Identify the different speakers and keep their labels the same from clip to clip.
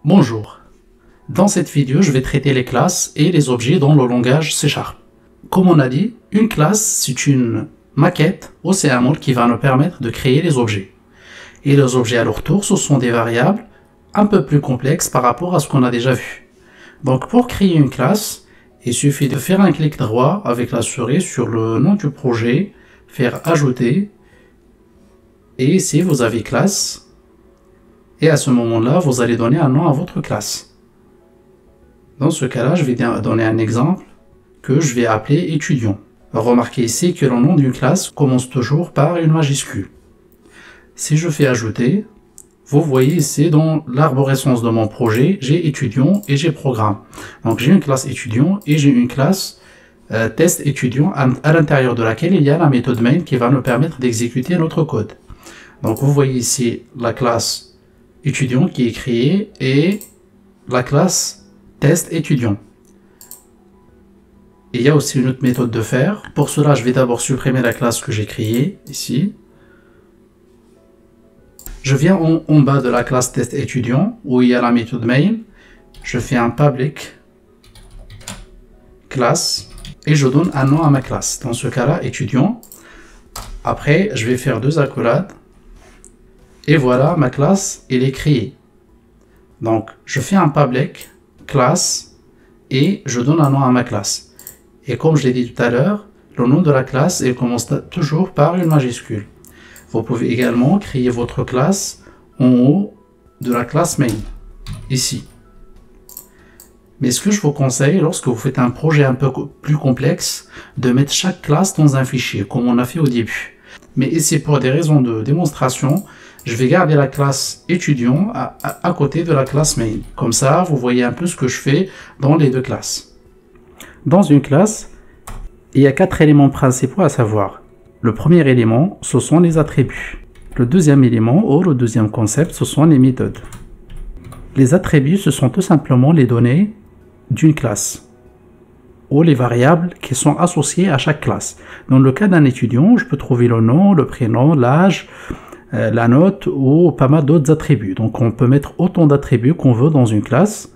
Speaker 1: Bonjour. Dans cette vidéo, je vais traiter les classes et les objets dans le langage C#. Comme on a dit, une classe, c'est une maquette ou c'est un mode qui va nous permettre de créer les objets. Et les objets à leur tour, ce sont des variables un peu plus complexes par rapport à ce qu'on a déjà vu. Donc pour créer une classe, il suffit de faire un clic droit avec la souris sur le nom du projet, faire ajouter, et ici vous avez classe. Et à ce moment-là, vous allez donner un nom à votre classe. Dans ce cas-là, je vais donner un exemple que je vais appeler étudiant. Remarquez ici que le nom d'une classe commence toujours par une majuscule. Si je fais ajouter, vous voyez ici dans l'arborescence de mon projet, j'ai étudiant et j'ai programme. Donc j'ai une classe étudiant et j'ai une classe test étudiant à l'intérieur de laquelle il y a la méthode main qui va nous permettre d'exécuter notre code. Donc vous voyez ici la classe étudiant qui est créé et la classe test étudiant. Et il y a aussi une autre méthode de faire. Pour cela, je vais d'abord supprimer la classe que j'ai créée ici. Je viens en bas de la classe test étudiant où il y a la méthode main. Je fais un public classe et je donne un nom à ma classe. Dans ce cas-là, étudiant. Après, je vais faire deux accolades. Et voilà, ma classe, elle est créée. Donc, je fais un public classe et je donne un nom à ma classe. Et comme je l'ai dit tout à l'heure, le nom de la classe, il commence toujours par une majuscule. Vous pouvez également créer votre classe en haut de la classe main, ici. Mais ce que je vous conseille, lorsque vous faites un projet un peu plus complexe, de mettre chaque classe dans un fichier, comme on a fait au début. Mais ici, pour des raisons de démonstration, je vais garder la classe étudiant à côté de la classe main. Comme ça, vous voyez un peu ce que je fais dans les deux classes. Dans une classe, il y a 4 éléments principaux à savoir. Le premier élément, ce sont les attributs. Le deuxième élément, ou le deuxième concept, ce sont les méthodes. Les attributs, ce sont tout simplement les données d'une classe, ou les variables qui sont associées à chaque classe. Dans le cas d'un étudiant, je peux trouver le nom, le prénom, l'âge, la note ou pas mal d'autres attributs. Donc on peut mettre autant d'attributs qu'on veut dans une classe.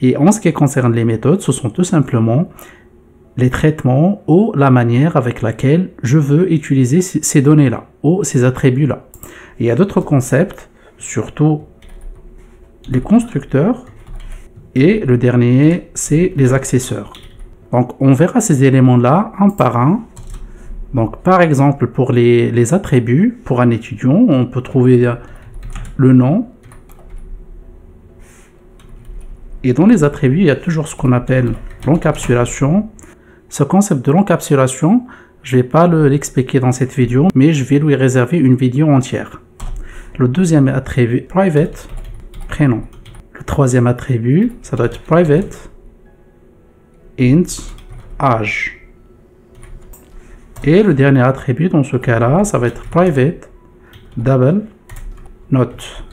Speaker 1: Et en ce qui concerne les méthodes, ce sont tout simplement les traitements ou la manière avec laquelle je veux utiliser ces données-là ou ces attributs-là. Il y a d'autres concepts, surtout les constructeurs. Et le dernier, c'est les accesseurs. Donc on verra ces éléments-là un par un. Donc par exemple pour les attributs, pour un étudiant, on peut trouver le nom. Et dans les attributs, il y a toujours ce qu'on appelle l'encapsulation. Ce concept de l'encapsulation, je ne vais pas l'expliquer dans cette vidéo, mais je vais lui réserver une vidéo entière. Le deuxième attribut, private, prénom. Le troisième attribut, ça doit être private, int, âge. Et le dernier attribut dans ce cas-là, ça va être private, double, note.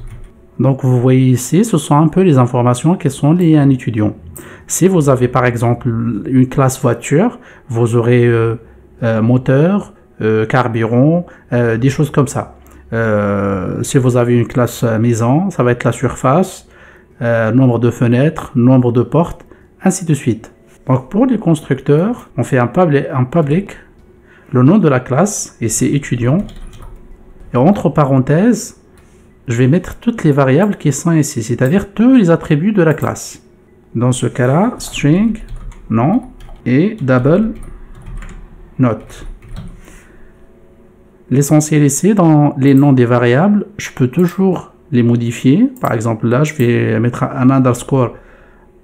Speaker 1: Donc vous voyez ici, ce sont un peu les informations qui sont liées à un étudiant. Si vous avez par exemple une classe voiture, vous aurez moteur, carburant, des choses comme ça. Si vous avez une classe maison, ça va être la surface, nombre de fenêtres, nombre de portes, ainsi de suite. Donc pour les constructeurs, on fait un public, le nom de la classe, et c'est étudiant. Et entre parenthèses, je vais mettre toutes les variables qui sont ici, c'est-à-dire tous les attributs de la classe. Dans ce cas-là, string, nom, et double, note. L'essentiel ici, dans les noms des variables, je peux toujours les modifier. Par exemple, là, je vais mettre un underscore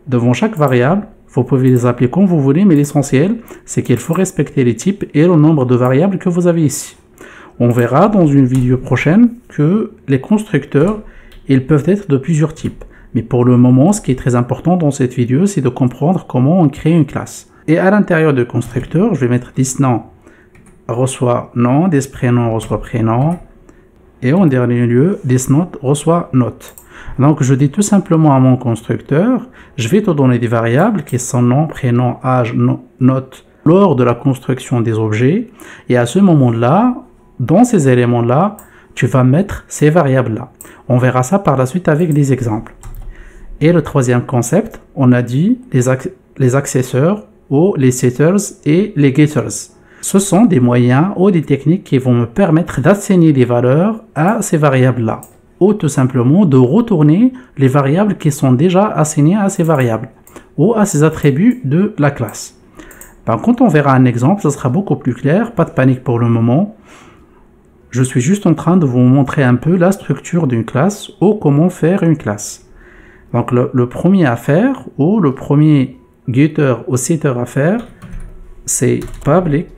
Speaker 1: devant chaque variable. Vous pouvez les appeler comme vous voulez, mais l'essentiel, c'est qu'il faut respecter les types et le nombre de variables que vous avez ici. On verra dans une vidéo prochaine que les constructeurs, ils peuvent être de plusieurs types. Mais pour le moment, ce qui est très important dans cette vidéo, c'est de comprendre comment on crée une classe. Et à l'intérieur du constructeur, je vais mettre thisNom reçoit nom, thisPrénom reçoit prénom, et en dernier lieu, thisNote reçoit note. Donc je dis tout simplement à mon constructeur, je vais te donner des variables qui sont nom, prénom, âge, note lors de la construction des objets. Et à ce moment-là, dans ces éléments-là, tu vas mettre ces variables-là. On verra ça par la suite avec des exemples. Et le troisième concept, on a dit les accesseurs ou les setters et les getters. Ce sont des moyens ou des techniques qui vont me permettre d'assigner des valeurs à ces variables-là, ou tout simplement de retourner les variables qui sont déjà assignées à ces variables, ou à ces attributs de la classe. Ben, quand on verra un exemple, ça sera beaucoup plus clair, pas de panique pour le moment. Je suis juste en train de vous montrer un peu la structure d'une classe, ou comment faire une classe. Donc le premier à faire, ou le premier getter ou setter à faire, c'est public.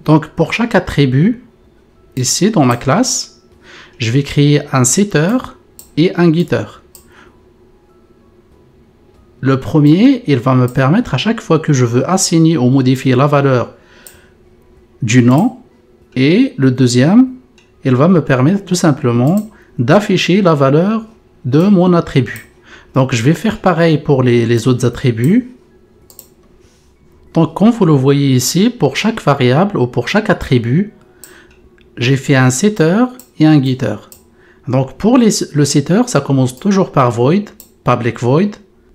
Speaker 1: Donc pour chaque attribut, ici dans ma classe, je vais créer un setter et un getter. Le premier, il va me permettre à chaque fois que je veux assigner ou modifier la valeur du nom, et le deuxième, il va me permettre tout simplement d'afficher la valeur de mon attribut. Donc je vais faire pareil pour les autres attributs. Donc, comme vous le voyez ici, pour chaque variable ou pour chaque attribut, j'ai fait un setter et un getter. Donc, pour le setter, ça commence toujours par void, public void,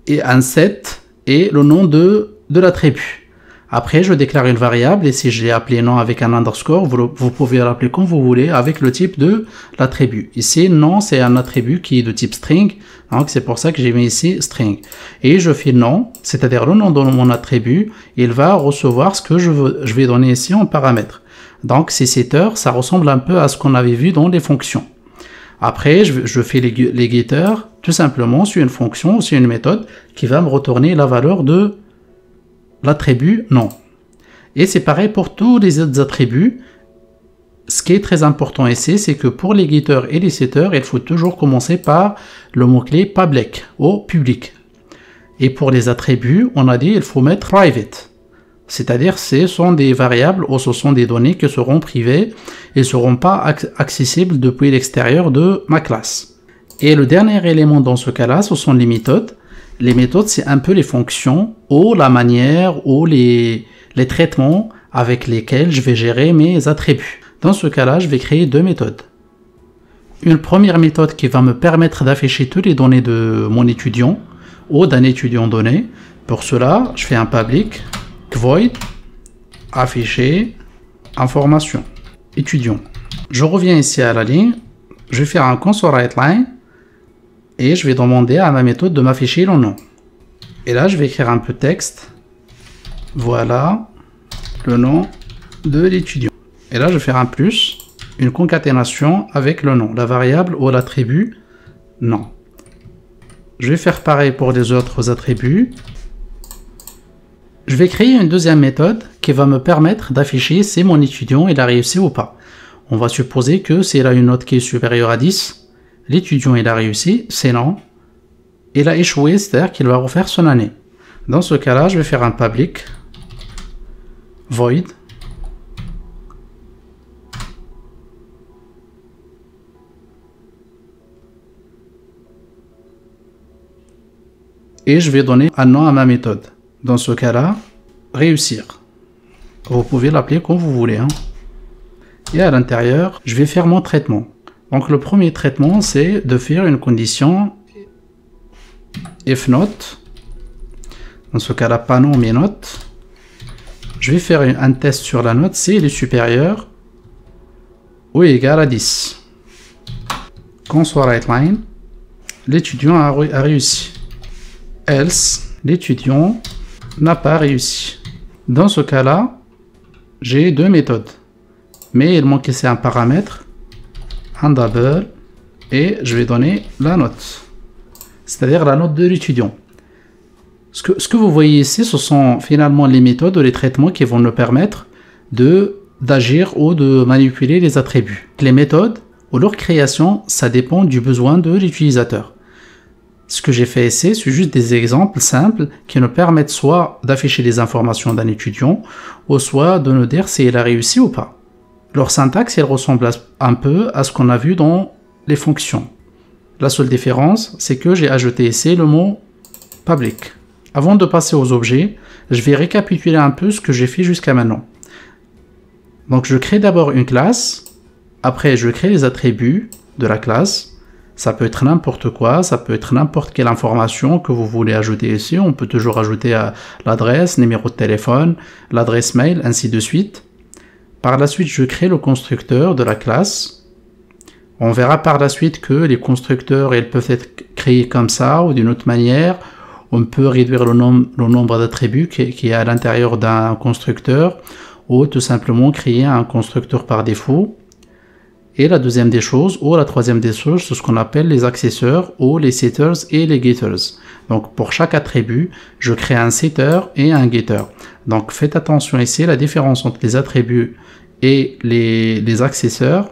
Speaker 1: et un set et le nom de l'attribut. Après, je déclare une variable et si je l'ai appelé nom avec un underscore, vous pouvez l'appeler comme vous voulez avec le type de l'attribut. Ici, nom, c'est un attribut qui est de type string. Donc, c'est pour ça que j'ai mis ici string. Et je fais nom, c'est-à-dire le nom de mon attribut. Il va recevoir ce que je vais donner ici en paramètre. Donc, ces setters, ça ressemble un peu à ce qu'on avait vu dans les fonctions. Après, je fais les getters tout simplement sur une fonction, sur une méthode qui va me retourner la valeur de l'attribut nom. Et c'est pareil pour tous les autres attributs. Ce qui est très important ici, c'est que pour les getters et les setters, il faut toujours commencer par le mot-clé public ou public. Et pour les attributs, on a dit il faut mettre private. C'est-à-dire ce sont des variables ou ce sont des données qui seront privées et ne seront pas accessibles depuis l'extérieur de ma classe. Et le dernier élément dans ce cas-là, ce sont les méthodes. Les méthodes, c'est un peu les fonctions ou la manière ou les traitements avec lesquels je vais gérer mes attributs. Dans ce cas-là, je vais créer deux méthodes. Une première méthode qui va me permettre d'afficher toutes les données de mon étudiant ou d'un étudiant donné. Pour cela, je fais un public void afficher information étudiant. Je reviens ici à la ligne, je vais faire un console_writeLine et je vais demander à ma méthode de m'afficher le nom. Et là, je vais écrire un peu de texte. Voilà le nom de l'étudiant. Et là, je vais faire un plus, une concaténation avec le nom, la variable ou l'attribut nom. Je vais faire pareil pour les autres attributs. Je vais créer une deuxième méthode qui va me permettre d'afficher si mon étudiant il a réussi ou pas. On va supposer que s'il a une note qui est supérieure à 10, l'étudiant il a réussi, sinon il a échoué, c'est-à-dire qu'il va refaire son année. Dans ce cas-là, je vais faire un public void et je vais donner un nom à ma méthode. Dans ce cas-là, réussir. Vous pouvez l'appeler comme vous voulez. Et à l'intérieur, je vais faire mon traitement. Donc le premier traitement, c'est de faire une condition if not. Dans ce cas-là, pas nom mais note. Je vais faire un test sur la note si elle est supérieure ou égale à 10. Console_writeLine, l'étudiant a réussi. Else, l'étudiant n'a pas réussi. Dans ce cas-là, j'ai deux méthodes. Mais il manque ici un paramètre, un double, et je vais donner la note. C'est-à-dire la note de l'étudiant. Ce que vous voyez ici, ce sont finalement les méthodes ou les traitements qui vont nous permettre d'agir ou de manipuler les attributs. Les méthodes ou leur création, ça dépend du besoin de l'utilisateur. Ce que j'ai fait ici, c'est juste des exemples simples qui nous permettent soit d'afficher les informations d'un étudiant, ou soit de nous dire s'il a réussi ou pas. Leur syntaxe, elle ressemble un peu à ce qu'on a vu dans les fonctions. La seule différence, c'est que j'ai ajouté ici le mot public. Avant de passer aux objets, je vais récapituler un peu ce que j'ai fait jusqu'à maintenant. Donc je crée d'abord une classe, après je crée les attributs de la classe, Ça peut être n'importe quoi, ça peut être n'importe quelle information que vous voulez ajouter ici. On peut toujours ajouter l'adresse, numéro de téléphone, l'adresse mail, ainsi de suite. Par la suite, je crée le constructeur de la classe. On verra par la suite que les constructeurs, ils peuvent être créés comme ça ou d'une autre manière. On peut réduire le nombre d'attributs qui est à l'intérieur d'un constructeur ou tout simplement créer un constructeur par défaut. Et la deuxième des choses, ou la troisième des choses, c'est ce qu'on appelle les accesseurs ou les setters et les getters. Donc pour chaque attribut, je crée un setter et un getter. Donc faites attention ici, la différence entre les attributs et les accesseurs,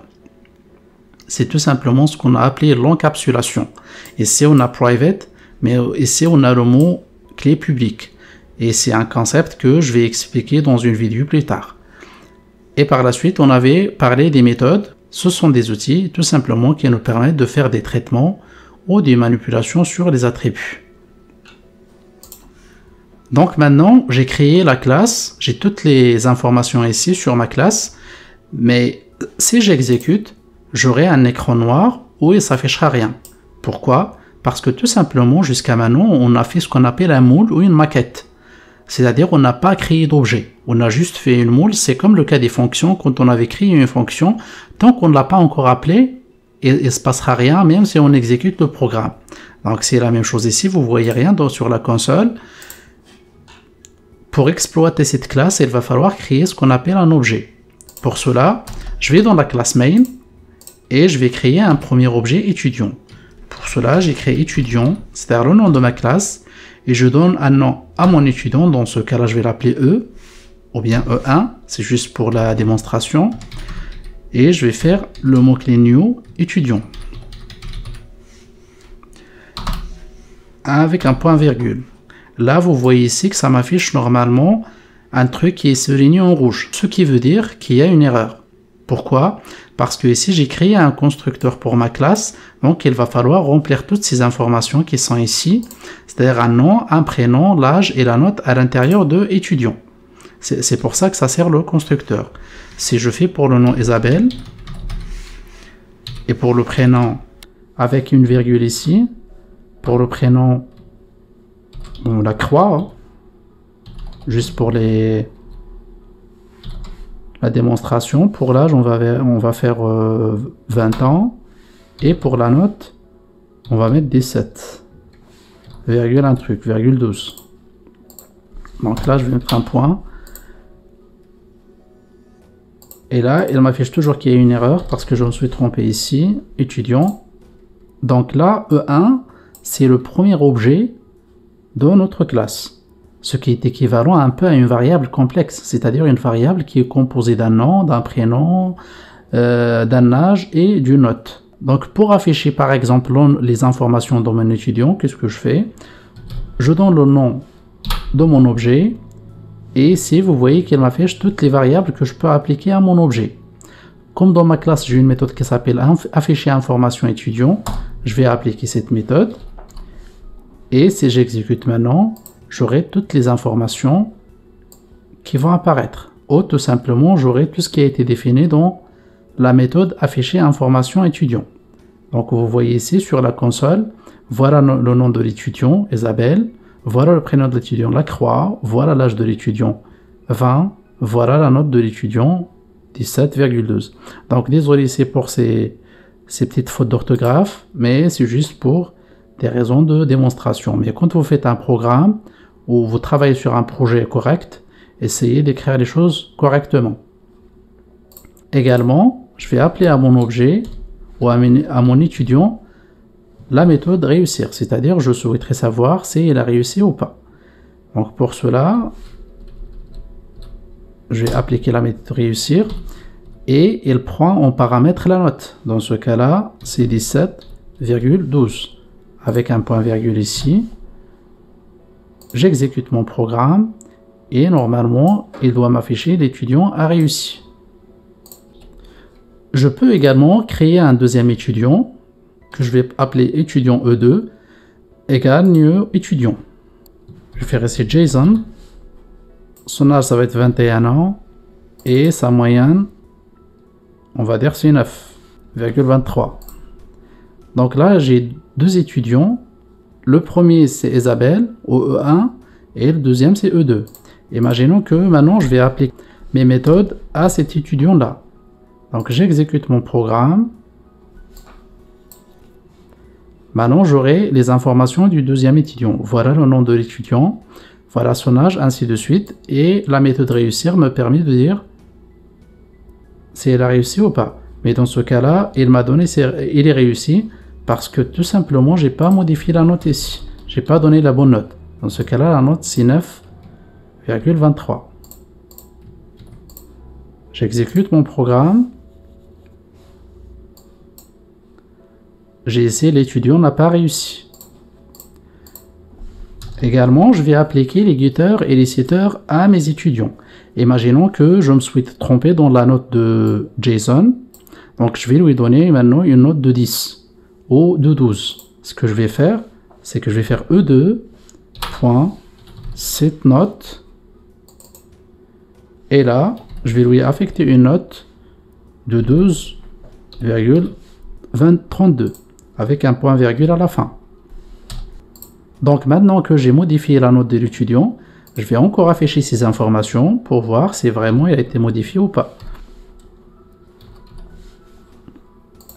Speaker 1: c'est tout simplement ce qu'on a appelé l'encapsulation. Ici on a private, mais ici on a le mot clé publique. Et c'est un concept que je vais expliquer dans une vidéo plus tard. Et par la suite, on avait parlé des méthodes. Ce sont des outils tout simplement qui nous permettent de faire des traitements ou des manipulations sur les attributs. Donc maintenant, j'ai créé la classe, j'ai toutes les informations ici sur ma classe, mais si j'exécute, j'aurai un écran noir où il ne s'affichera rien. Pourquoi? Parce que tout simplement, jusqu'à maintenant, on a fait ce qu'on appelle un moule ou une maquette. C'est-à-dire, on n'a pas créé d'objet. On a juste fait une moule. C'est comme le cas des fonctions. Quand on avait créé une fonction, tant qu'on ne l'a pas encore appelée, il ne se passera rien, même si on exécute le programme. Donc, c'est la même chose ici. Vous ne voyez rien sur la console. Pour exploiter cette classe, il va falloir créer ce qu'on appelle un objet. Pour cela, je vais dans la classe main et je vais créer un premier objet étudiant. Pour cela, j'ai créé étudiant, c'est-à-dire le nom de ma classe, et je donne un nom à mon étudiant. Dans ce cas-là, je vais l'appeler E, ou bien E1, c'est juste pour la démonstration. Et je vais faire le mot-clé new, étudiant, avec un point virgule. Là, vous voyez ici que ça m'affiche normalement un truc qui est souligné en rouge, ce qui veut dire qu'il y a une erreur. Pourquoi? Parce que ici, j'ai créé un constructeur pour ma classe, donc il va falloir remplir toutes ces informations qui sont ici, c'est-à-dire un nom, un prénom, l'âge et la note à l'intérieur de étudiant. C'est pour ça que ça sert le constructeur. Si je fais pour le nom Isabelle, et pour le prénom avec une virgule ici, pour le prénom, on la croix, juste pour la démonstration. Pour l'âge, on va faire 20 ans. Et pour la note, on va mettre 17. Virgule un truc, virgule 12. Donc là, je vais mettre un point. Et là, il m'affiche toujours qu'il y a une erreur parce que je me suis trompé ici. Étudiant. Donc là, E1, c'est le premier objet de notre classe. Ce qui est équivalent un peu à une variable complexe, c'est-à-dire une variable qui est composée d'un nom, d'un prénom, d'un âge et d'une note. Donc pour afficher par exemple les informations de mon étudiant, qu'est-ce que je fais? Je donne le nom de mon objet et ici vous voyez qu'il m'affiche toutes les variables que je peux appliquer à mon objet. Comme dans ma classe j'ai une méthode qui s'appelle afficher information étudiant, je vais appliquer cette méthode et si j'exécute maintenant, j'aurai toutes les informations qui vont apparaître. Ou tout simplement, j'aurai tout ce qui a été défini dans la méthode afficher information étudiant. Donc vous voyez ici sur la console, voilà le nom de l'étudiant, Isabelle, voilà le prénom de l'étudiant, la croix, voilà l'âge de l'étudiant, 20, voilà la note de l'étudiant, 17,12. Donc désolé ici pour ces petites fautes d'orthographe, mais c'est juste pour des raisons de démonstration. Mais quand vous faites un programme ou vous travaillez sur un projet correct, essayez d'écrire les choses correctement. Également, je vais appeler à mon objet ou à mon étudiant la méthode réussir, c'est-à-dire je souhaiterais savoir si il a réussi ou pas. Donc pour cela, je vais appliquer la méthode réussir et il prend en paramètre la note. Dans ce cas-là, c'est 17,12 avec un point virgule ici. J'exécute mon programme et normalement, il doit m'afficher l'étudiant a réussi. Je peux également créer un deuxième étudiant que je vais appeler étudiant E2 égale new étudiant. Je vais faire ici JSON. Son âge, ça va être 21 ans et sa moyenne, on va dire c'est 9,23. Donc là, j'ai deux étudiants. Le premier, c'est Isabelle, au E1, et le deuxième, c'est E2. Imaginons que maintenant, je vais appliquer mes méthodes à cet étudiant-là. Donc, j'exécute mon programme. Maintenant, j'aurai les informations du deuxième étudiant. Voilà le nom de l'étudiant, voilà son âge, ainsi de suite. Et la méthode réussir me permet de dire si elle a réussi ou pas. Mais dans ce cas-là, il m'a donné, il est réussi parce que tout simplement, j'ai pas modifié la note ici. J'ai pas donné la bonne note. Dans ce cas-là, la note c'est 9,23. J'exécute mon programme. J'ai essayé, l'étudiant n'a pas réussi. Également, je vais appliquer les getters et les setters à mes étudiants. Imaginons que je me suis trompé dans la note de Jason. Donc, je vais lui donner maintenant une note de 10 ou de 12. Ce que je vais faire, c'est que je vais faire E2.setNote. Et là, je vais lui affecter une note de 12,32 avec un point virgule à la fin. Donc maintenant que j'ai modifié la note de l'étudiant, je vais encore afficher ces informations pour voir si vraiment il a été modifié ou pas.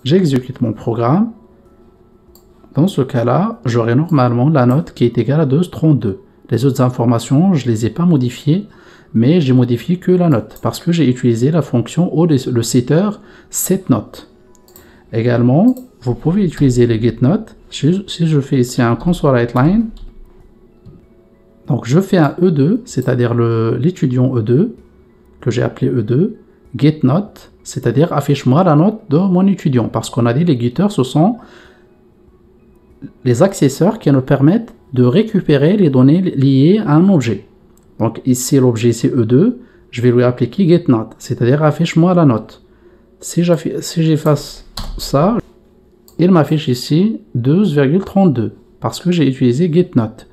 Speaker 1: J'exécute mon programme. Dans ce cas-là, j'aurai normalement la note qui est égale à 12,32. Les autres informations, je ne les ai pas modifiées, mais j'ai modifié que la note parce que j'ai utilisé la fonction ou le setter setNote. Également, vous pouvez utiliser les getNote. Si je fais ici un console.writeLine, donc je fais un E2, c'est-à-dire l'étudiant E2, que j'ai appelé E2, getNote, c'est-à-dire affiche-moi la note de mon étudiant, parce qu'on a dit les getters, ce sont les accesseurs qui nous permettent de récupérer les données liées à un objet. Donc ici, l'objet c'est E2, je vais lui appliquer getNote, c'est-à-dire affiche-moi la note. Si j'efface ça, il m'affiche ici 12,32 parce que j'ai utilisé getNote.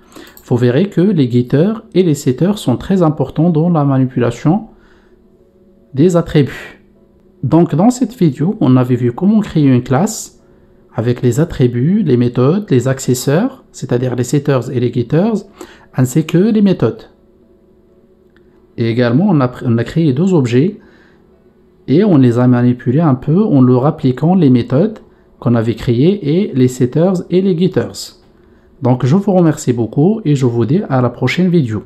Speaker 1: Vous verrez que les getters et les setters sont très importants dans la manipulation des attributs. Donc dans cette vidéo, on avait vu comment créer une classe avec les attributs, les méthodes, les accesseurs, c'est-à-dire les setters et les getters, ainsi que les méthodes. Et également, on a créé deux objets et on les a manipulés un peu en leur appliquant les méthodes qu'on avait créées et les setters et les getters. Donc je vous remercie beaucoup et je vous dis à la prochaine vidéo.